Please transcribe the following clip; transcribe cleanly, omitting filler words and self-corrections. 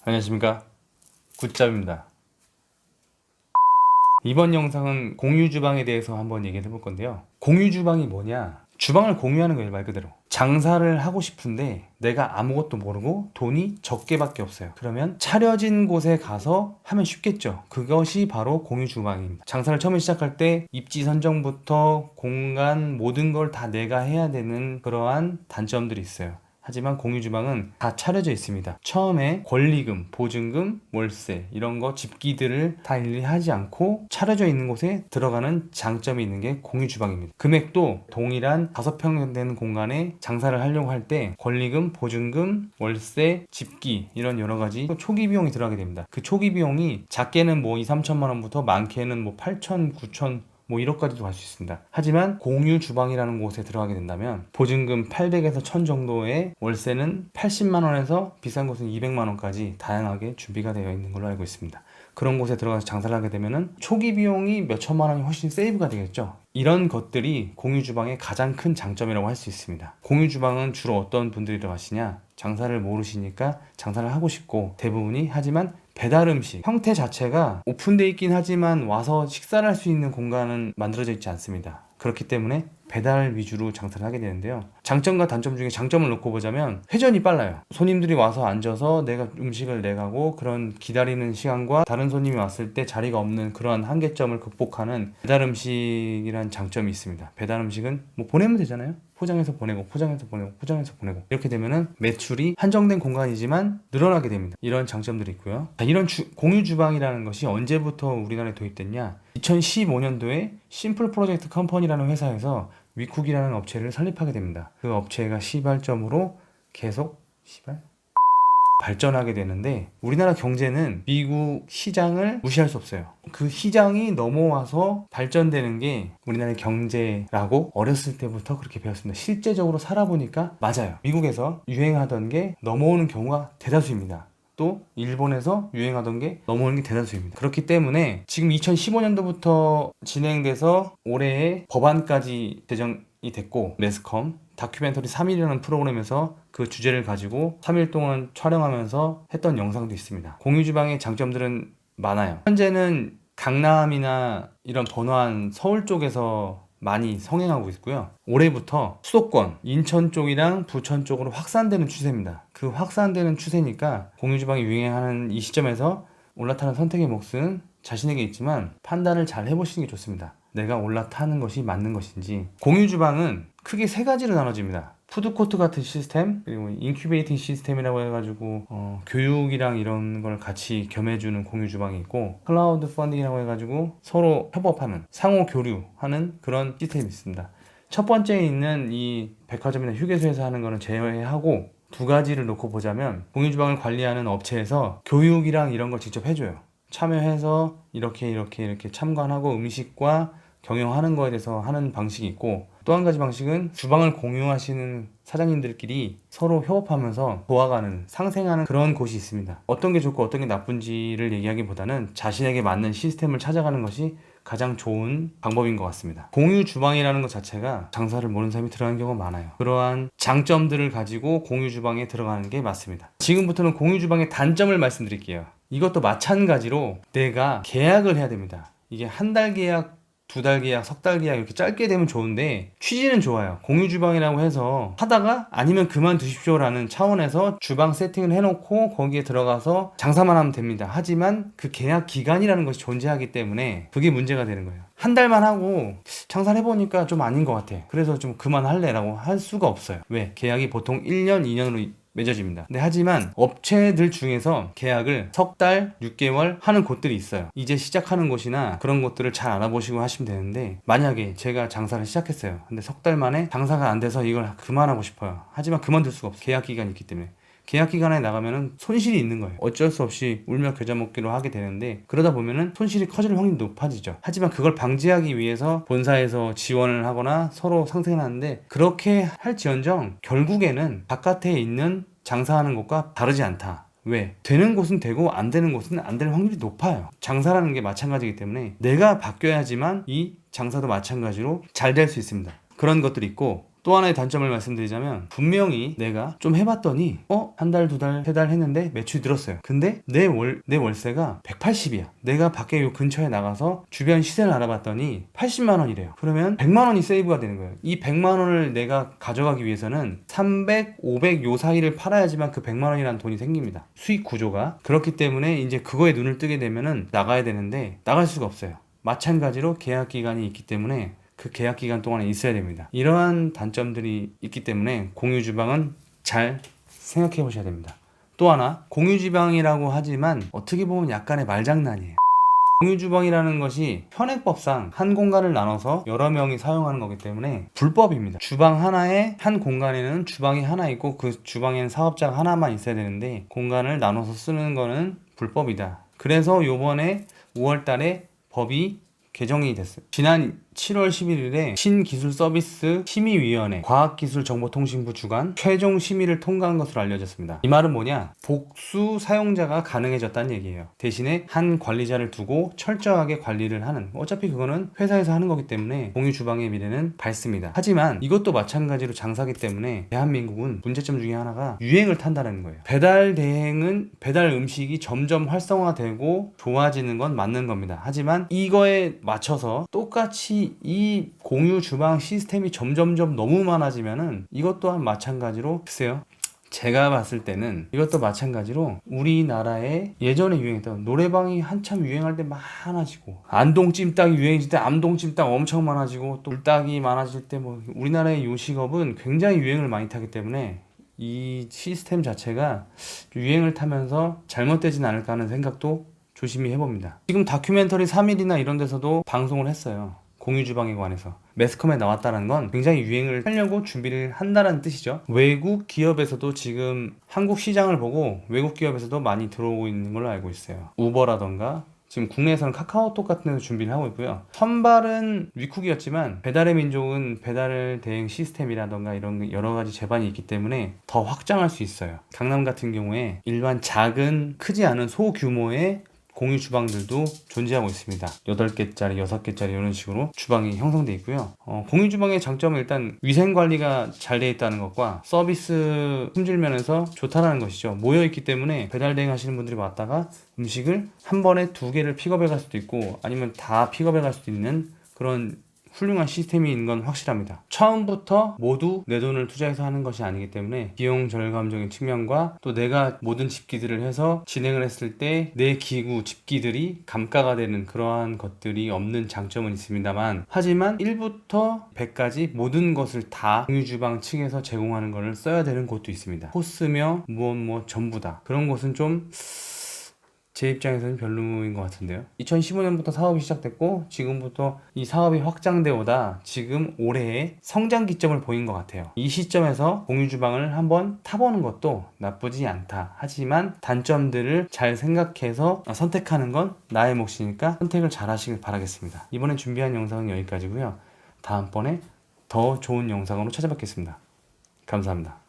안녕하십니까, 굿잡입니다. 이번 영상은 공유 주방에 대해서 한번 얘기를 해볼 건데요. 공유 주방이 뭐냐, 주방을 공유하는 거예요. 말 그대로 장사를 하고 싶은데 내가 아무것도 모르고 돈이 적게밖에 없어요. 그러면 차려진 곳에 가서 하면 쉽겠죠. 그것이 바로 공유 주방입니다. 장사를 처음에 시작할 때 입지 선정부터 공간 모든 걸 다 내가 해야 되는 그러한 단점들이 있어요. 하지만 공유 주방은 다 차려져 있습니다. 처음에 권리금, 보증금, 월세 이런 거 집기들을 다 일일이 하지 않고 차려져 있는 곳에 들어가는 장점이 있는 게 공유 주방입니다. 금액도 동일한 5평 되는 공간에 장사를 하려고 할 때 권리금, 보증금, 월세, 집기 이런 여러 가지 초기 비용이 들어가게 됩니다. 그 초기 비용이 작게는 뭐 2, 3천만 원부터 많게는 뭐 8천, 9천 뭐 1억까지도 갈 수 있습니다. 하지만 공유 주방이라는 곳에 들어가게 된다면 보증금 800에서 1000 정도에 월세는 80만 원에서 비싼 곳은 200만 원까지 다양하게 준비가 되어 있는 걸로 알고 있습니다. 그런 곳에 들어가서 장사를 하게 되면은 초기 비용이 몇 천만 원이 훨씬 세이브가 되겠죠. 이런 것들이 공유 주방의 가장 큰 장점이라고 할 수 있습니다. 공유 주방은 주로 어떤 분들이 들어가시냐, 장사를 모르시니까 장사를 하고 싶고 대부분이, 하지만 배달 음식 형태 자체가 오픈되어 있긴 하지만 와서 식사를 할 수 있는 공간은 만들어져 있지 않습니다. 그렇기 때문에 배달 위주로 장사를 하게 되는데요. 장점과 단점 중에 장점을 놓고 보자면 회전이 빨라요. 손님들이 와서 앉아서 내가 음식을 내가고 그런 기다리는 시간과 다른 손님이 왔을 때 자리가 없는 그러한 한계점을 극복하는 배달 음식이란 장점이 있습니다. 배달 음식은 뭐 보내면 되잖아요. 포장해서 보내고 포장해서 보내고 포장해서 보내고 이렇게 되면은 매출이 한정된 공간이지만 늘어나게 됩니다. 이런 장점들이 있고요. 이런 공유 주방이라는 것이 언제부터 우리나라에 도입됐냐, 2015년도에 심플 프로젝트 컴퍼니라는 회사에서 위쿡이라는 업체를 설립하게 됩니다. 그 업체가 시발점으로 계속 발전하게 되는데, 우리나라 경제는 미국 시장을 무시할 수 없어요. 그 시장이 넘어와서 발전되는 게 우리나라의 경제라고 어렸을 때부터 그렇게 배웠습니다. 실제적으로 살아보니까 맞아요. 미국에서 유행하던 게 넘어오는 경우가 대다수입니다. 또 일본에서 유행하던 게 넘어오는 게 대다수입니다. 그렇기 때문에 지금 2015년도부터 진행돼서 올해에 법안까지 제정이 됐고, 매스컴 다큐멘터리 3일이라는 프로그램에서 그 주제를 가지고 3일 동안 촬영하면서 했던 영상도 있습니다. 공유 주방의 장점들은 많아요. 현재는 강남이나 이런 번화한 서울 쪽에서 많이 성행하고 있고요. 올해부터 수도권, 인천 쪽이랑 부천 쪽으로 확산되는 추세입니다. 그 확산되는 추세니까 공유 주방이 유행하는 이 시점에서 올라타는 선택의 몫은 자신에게 있지만 판단을 잘 해보시는 게 좋습니다. 내가 올라타는 것이 맞는 것인지. 공유 주방은 크게 3가지로 나눠집니다. 푸드코트 같은 시스템, 그리고 인큐베이팅 시스템이라고 해가지고 교육이랑 이런 걸 같이 겸해주는 공유 주방이 있고, 클라우드 펀딩이라고 해가지고 서로 협업하는, 상호 교류하는 그런 시스템이 있습니다. 첫 번째에 있는 이 백화점이나 휴게소에서 하는 거는 제외하고 2가지를 놓고 보자면, 공유 주방을 관리하는 업체에서 교육이랑 이런 걸 직접 해줘요. 참여해서 이렇게 참관하고 음식과 경영하는 거에 대해서 하는 방식이 있고, 또 한 가지 방식은 주방을 공유하시는 사장님들끼리 서로 협업하면서 도와가는, 상생하는 그런 곳이 있습니다. 어떤 게 좋고 어떤 게 나쁜지를 얘기하기보다는 자신에게 맞는 시스템을 찾아가는 것이 가장 좋은 방법인 것 같습니다. 공유 주방이라는 것 자체가 장사를 모르는 사람이 들어가는 경우가 많아요. 그러한 장점들을 가지고 공유 주방에 들어가는 게 맞습니다. 지금부터는 공유 주방의 단점을 말씀드릴게요. 이것도 마찬가지로 내가 계약을 해야 됩니다. 이게 한 달 계약, 2달 계약, 3달 계약 이렇게 짧게 되면 좋은데 취지는 좋아요. 공유 주방이라고 해서 하다가 아니면 그만두십시오라는 차원에서 주방 세팅을 해놓고 거기에 들어가서 장사만 하면 됩니다. 하지만 그 계약 기간이라는 것이 존재하기 때문에 그게 문제가 되는 거예요. 한 달만 하고 장사를 해보니까 좀 아닌 것 같아, 그래서 좀 그만할래 라고 할 수가 없어요. 왜? 계약이 보통 1년, 2년으로 맺어집니다. 근데 하지만 업체들 중에서 계약을 3달, 6개월 하는 곳들이 있어요. 이제 시작하는 곳이나 그런 곳들을 잘 알아보시고 하시면 되는데, 만약에 제가 장사를 시작했어요. 근데 3달 만에 장사가 안 돼서 이걸 그만하고 싶어요. 하지만 그만둘 수가 없어요. 계약 기간이 있기 때문에. 계약 기간에 나가면은 손실이 있는 거예요. 어쩔 수 없이 울며 겨자 먹기로 하게 되는데, 그러다 보면은 손실이 커질 확률이 높아지죠. 하지만 그걸 방지하기 위해서 본사에서 지원을 하거나 서로 상생을 하는데, 그렇게 할지언정 결국에는 바깥에 있는 장사하는 것과 다르지 않다. 왜? 되는 곳은 되고 안 되는 곳은 안 될 확률이 높아요. 장사라는 게 마찬가지이기 때문에 내가 바뀌어야지만 이 장사도 마찬가지로 잘 될 수 있습니다. 그런 것들이 있고, 또 하나의 단점을 말씀드리자면 분명히 내가 좀 해봤더니 한 달, 두 달, 세 달 했는데 매출이 늘었어요. 근데 내 월세가 180이야. 내가 밖에 요 근처에 나가서 주변 시세를 알아봤더니 80만 원이래요. 그러면 100만 원이 세이브가 되는 거예요. 이 100만 원을 내가 가져가기 위해서는 300, 500 요 사이를 팔아야지만 그 100만 원이라는 돈이 생깁니다. 수익 구조가. 그렇기 때문에 이제 그거에 눈을 뜨게 되면은 나가야 되는데 나갈 수가 없어요. 마찬가지로 계약 기간이 있기 때문에 그 계약 기간 동안에 있어야 됩니다. 이러한 단점들이 있기 때문에 공유 주방은 잘 생각해 보셔야 됩니다. 또 하나, 공유 주방이라고 하지만 어떻게 보면 약간의 말장난이에요. 공유 주방이라는 것이 현행법상 한 공간을 나눠서 여러 명이 사용하는 거기 때문에 불법입니다. 주방 하나에 한 공간에는 주방이 하나 있고 그 주방에는 사업자가 하나만 있어야 되는데 공간을 나눠서 쓰는 거는 불법이다. 그래서 요번에 5월 달에 법이 개정이 됐어요. 지난 7월 11일에 신기술서비스 심의위원회 과학기술정보통신부 주관 최종 심의를 통과한 것으로 알려졌습니다. 이 말은 뭐냐? 복수 사용자가 가능해졌다는 얘기예요. 대신에 한 관리자를 두고 철저하게 관리를 하는, 어차피 그거는 회사에서 하는 거기 때문에 공유 주방의 미래는 밝습니다. 하지만 이것도 마찬가지로 장사기 때문에 대한민국은 문제점 중에 하나가 유행을 탄다는 거예요. 배달 대행은 배달 음식이 점점 활성화되고 좋아지는 건 맞는 겁니다. 하지만 이거에 맞춰서 똑같이 이 공유 주방 시스템이 점점점 너무 많아지면은 이것 또한 마찬가지로, 글쎄요, 제가 봤을 때는 이것도 마찬가지로 우리나라에 예전에 유행했던 노래방이 한참 유행할 때 많아지고, 안동 찜닭이 유행했을 때 안동 찜닭 엄청 많아지고, 또 불닭이 많아질 때 뭐 우리나라의 요식업은 굉장히 유행을 많이 타기 때문에 이 시스템 자체가 유행을 타면서 잘못되진 않을까 하는 생각도 조심히 해봅니다. 지금 다큐멘터리 3일이나 이런 데서도 방송을 했어요. 공유 주방에 관해서 매스컴에 나왔다는 건 굉장히 유행을 하려고 준비를 한다는 뜻이죠. 외국 기업에서도 지금 한국 시장을 보고 외국 기업에서도 많이 들어오고 있는 걸로 알고 있어요. 우버라던가 지금 국내에서는 카카오톡 같은 데서 준비를 하고 있고요. 선발은 위쿡이었지만 배달의 민족은 배달 대행 시스템이라던가 이런 여러 가지 제반이 있기 때문에 더 확장할 수 있어요. 강남 같은 경우에 일반 작은 크지 않은 소규모의 공유 주방들도 존재하고 있습니다. 8개짜리, 6개짜리 이런 식으로 주방이 형성되어 있고요. 공유 주방의 장점은 일단 위생 관리가 잘 되어 있다는 것과 서비스 품질 면에서 좋다는 것이죠. 모여있기 때문에 배달 대행 하시는 분들이 왔다가 음식을 한 번에 2개를 픽업해 갈 수도 있고 아니면 다 픽업해 갈 수도 있는 그런 훌륭한 시스템이 있는 건 확실합니다. 처음부터 모두 내 돈을 투자해서 하는 것이 아니기 때문에 비용 절감적인 측면과 또 내가 모든 집기들을 해서 진행을 했을 때 내 기구, 집기들이 감가가 되는 그러한 것들이 없는 장점은 있습니다만, 하지만 1부터 100까지 모든 것을 다 공유주방 측에서 제공하는 것을 써야 되는 곳도 있습니다. 코스며 무엇 전부 다 그런 곳은 좀 제 입장에서는 별로인 것 같은데요. 2015년부터 사업이 시작됐고 지금부터 이 사업이 확장되어 오다 지금 올해의 성장 기점을 보인 것 같아요. 이 시점에서 공유주방을 한번 타보는 것도 나쁘지 않다. 하지만 단점들을 잘 생각해서 선택하는 건 나의 몫이니까 선택을 잘 하시길 바라겠습니다. 이번에 준비한 영상은 여기까지고요. 다음번에 더 좋은 영상으로 찾아뵙겠습니다. 감사합니다.